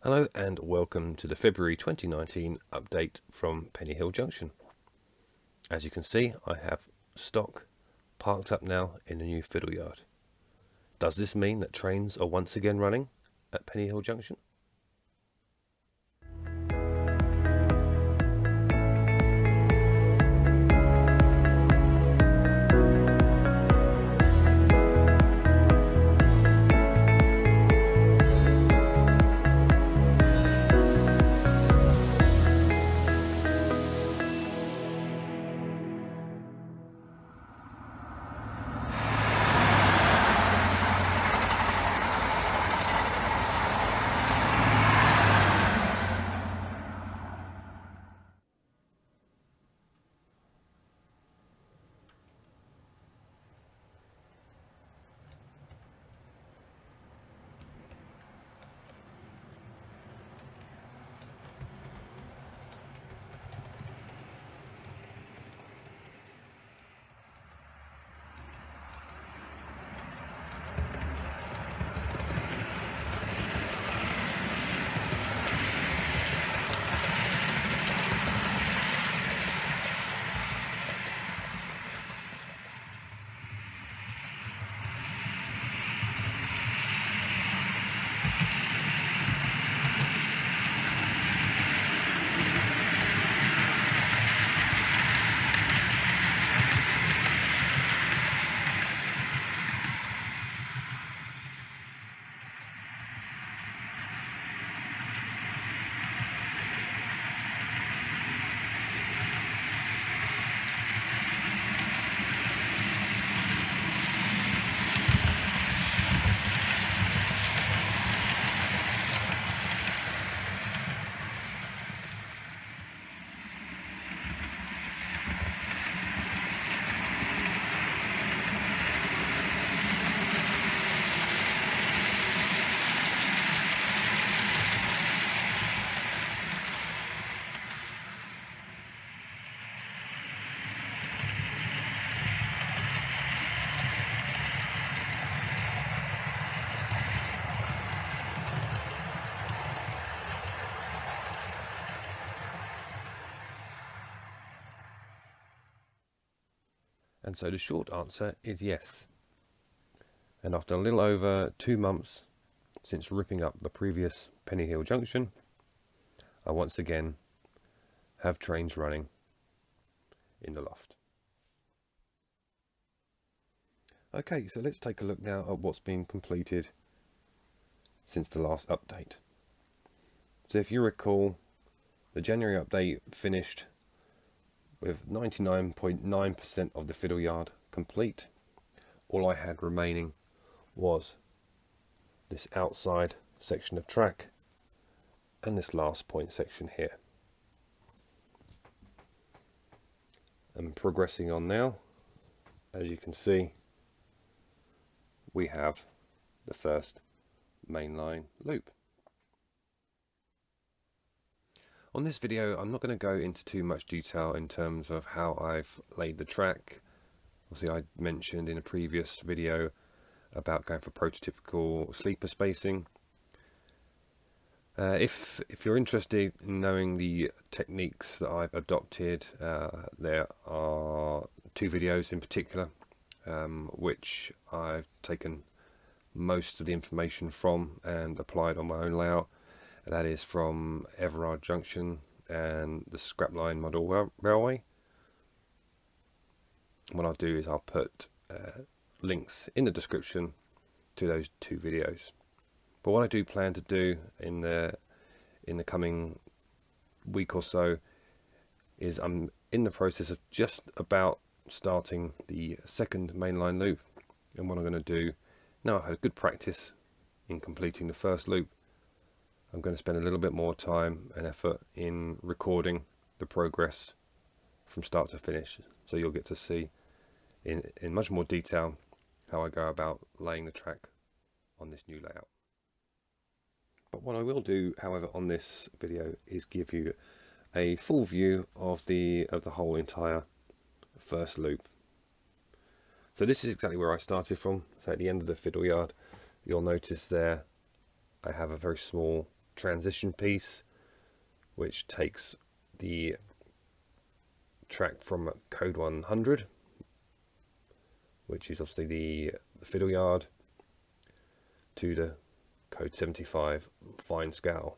Hello and welcome to the February 2019 update from Pennyhill Junction. As you can see, I have stock parked up now in the new Fiddle Yard. Does this mean that trains are once again running at Pennyhill Junction? And so the short answer is yes. And after a little over 2 months since ripping up the previous Pennyhill Junction, I once again have trains running in the loft. Okay, so let's take a look now at what's been completed since the last update. So if you recall, the January update finished with 99.9% of the Fiddle Yard complete. All I had remaining was this outside section of track and this last point section here. I'm progressing on now. As you can see, we have the first mainline loop. On this video, I'm not going to go into too much detail in terms of how I've laid the track. Obviously, I mentioned in a previous video about going for prototypical sleeper spacing. If you're interested in knowing the techniques that I've adopted, there are 2 videos in particular, which I've taken most of the information from and applied on my own layout. That is from Everard Junction and the Scrapline Model Railway. What I'll do is I'll put links in the description to those 2 videos. But what I do plan to do in the coming week or so is I'm in the process of just about starting the second mainline loop. And what I'm going to do, now I've had good practice in completing the first loop, I'm going to spend a little bit more time and effort in recording the progress from start to finish. So you'll get to see in much more detail how I go about laying the track on this new layout. But what I will do, however, on this video is give you a full view of the whole entire first loop. So this is exactly where I started from. So at the end of the Fiddle Yard, you'll notice there I have a very small transition piece, which takes the track from code 100, which is obviously the Fiddle Yard, to the code 75 fine scale,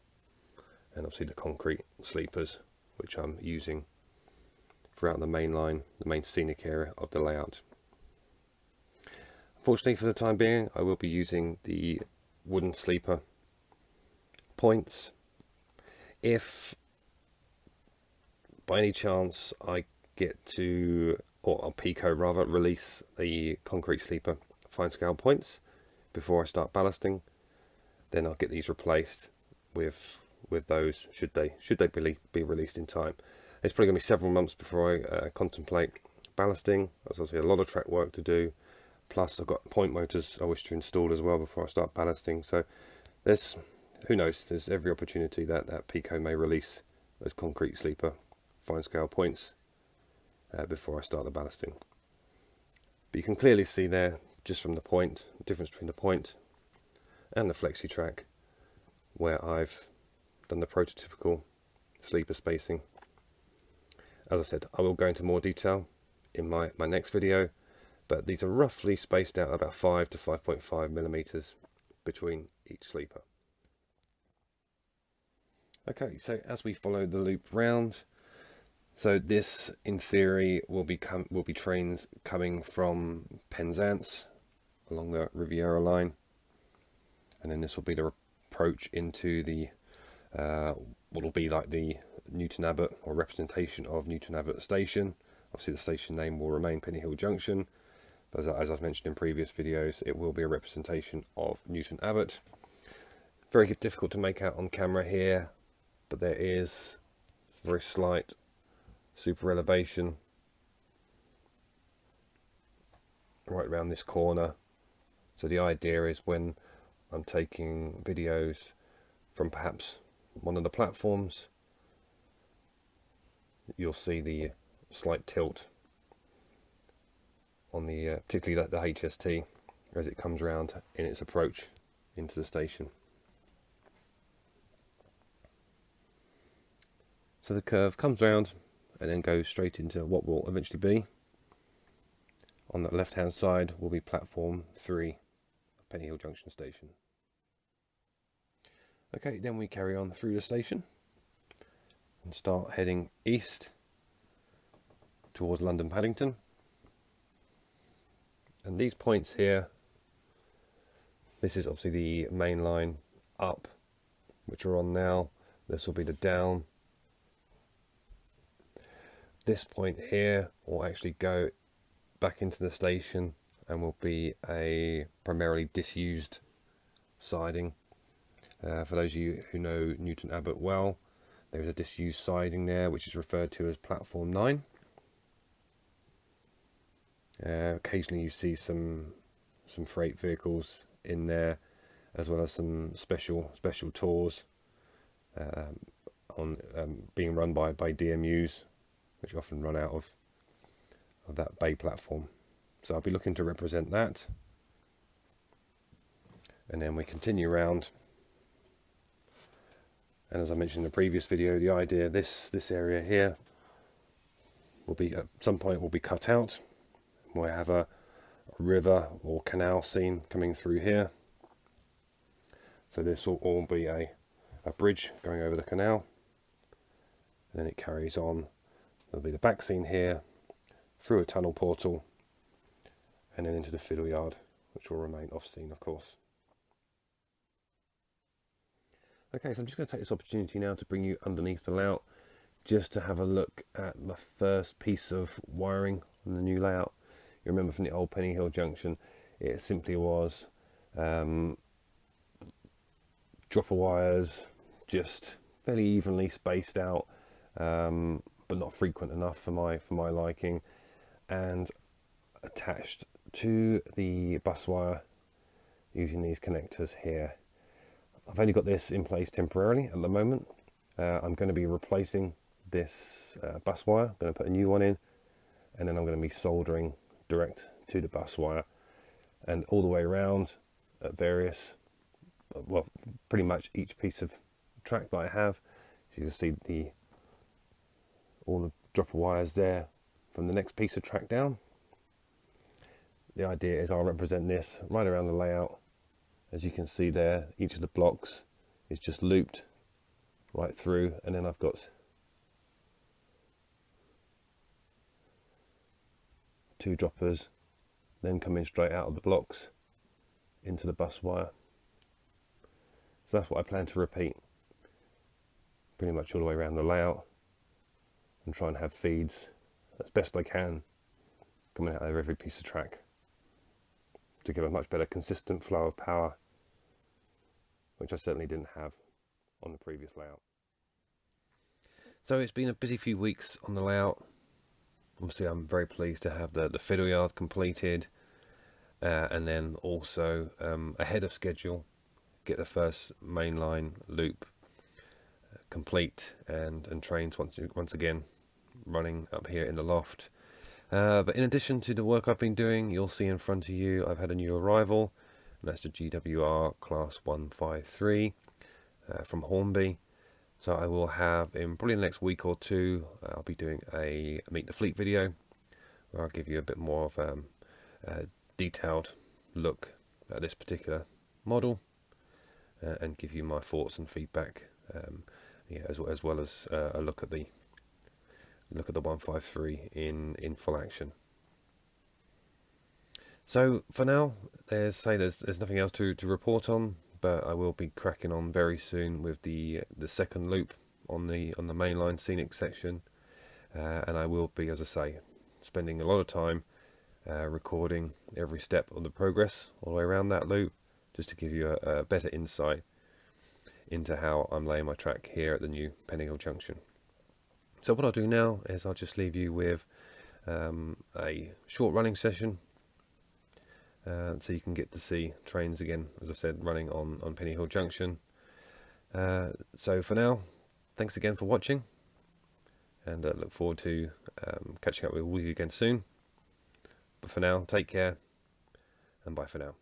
and obviously the concrete sleepers, which I'm using throughout the main line, the main scenic area of the layout. Unfortunately, for the time being, I will be using the wooden sleeper points. If by any chance I get to, or Pico rather, release the concrete sleeper fine scale points before I start ballasting, then I'll get these replaced with those, should they be released in time. It's probably going to be several months before I contemplate ballasting. There's obviously a lot of track work to do, plus I've got point motors I wish to install as well before I start ballasting. So there's, who knows, there's every opportunity that Pico may release those concrete sleeper fine scale points before I start the ballasting. But you can clearly see there, just from the point, the difference between the point and the flexi track, where I've done the prototypical sleeper spacing. As I said, I will go into more detail in my next video, but these are roughly spaced out about 5 to 5.5 millimeters between each sleeper. Okay, so as we follow the loop round, so this in theory will be trains coming from Penzance along the Riviera line, and then this will be the approach into the what will be like the Newton Abbot, or representation of Newton Abbot station. Obviously the station name will remain Pennyhill Junction, but as I've mentioned in previous videos, it will be a representation of Newton Abbot. Very difficult to make out on camera here, but there is a very slight super elevation right around this corner. So the idea is, when I'm taking videos from perhaps one of the platforms, you'll see the slight tilt on the particularly the HST as it comes round in its approach into the station. So the curve comes round and then goes straight into what will eventually be, on the left hand side, will be platform 3 of Pennyhill Junction station. Okay, then we carry on through the station and start heading east towards London Paddington. And these points here, this is obviously the main line up, which we're on now. This will be the down. This point here will actually go back into the station and will be a primarily disused siding. For those of you who know Newton Abbot well, there is a disused siding there, which is referred to as platform 9. Occasionally you see some freight vehicles in there, as well as some special tours being run by DMUs, which often run out of that bay platform. So I'll be looking to represent that, and then we continue round. And as I mentioned in the previous video, the idea, this area here will be, at some point, will be cut out. We'll have a river or canal scene coming through here. So this will all be a bridge going over the canal, and then it carries on. There'll be the back scene here, through a tunnel portal, and then into the Fiddle Yard, which will remain off scene, of course. Okay, so I'm just going to take this opportunity now to bring you underneath the layout, just to have a look at my first piece of wiring on the new layout. You remember from the old Pennyhill Junction, it simply was dropper wires, just fairly evenly spaced out, but not frequent enough for my liking, and attached to the bus wire using these connectors here. I've only got this in place temporarily at the moment. I'm going to be replacing this bus wire. I'm going to put a new one in, and then I'm going to be soldering direct to the bus wire, and all the way around at various, well, pretty much each piece of track that I have. So you can see all the dropper wires there from the next piece of track down. The idea is I'll represent this right around the layout. As you can see there, each of the blocks is just looped right through, and then I've got two droppers then coming straight out of the blocks into the bus wire. So that's what I plan to repeat pretty much all the way around the layout, and try and have feeds as best I can coming out of every piece of track to give a much better consistent flow of power, which I certainly didn't have on the previous layout. So it's been a busy few weeks on the layout. Obviously I'm very pleased to have the Fiddle Yard completed, and then also ahead of schedule get the first Mainline Loop complete and trains once again running up here in the loft. But in addition to the work I've been doing, you'll see in front of you I've had a new arrival, and that's the GWR Class 153 from Hornby. So I will have, in probably the next week or two, I'll be doing a Meet the Fleet video, where I'll give you a bit more of a detailed look at this particular model, and give you my thoughts and feedback, as well as a look at the 153 in full action. So for now, there's nothing else to report on, but I will be cracking on very soon with the second loop on the mainline scenic section, and I will be, as I say, spending a lot of time recording every step of the progress all the way around that loop, just to give you a better insight into how I'm laying my track here at the new Pennyhill Junction. So what I'll do now is I'll just leave you with a short running session, so you can get to see trains again, as I said, running on Pennyhill Junction. So for now, thanks again for watching, and look forward to catching up with all of you again soon. But for now, take care, and bye for now.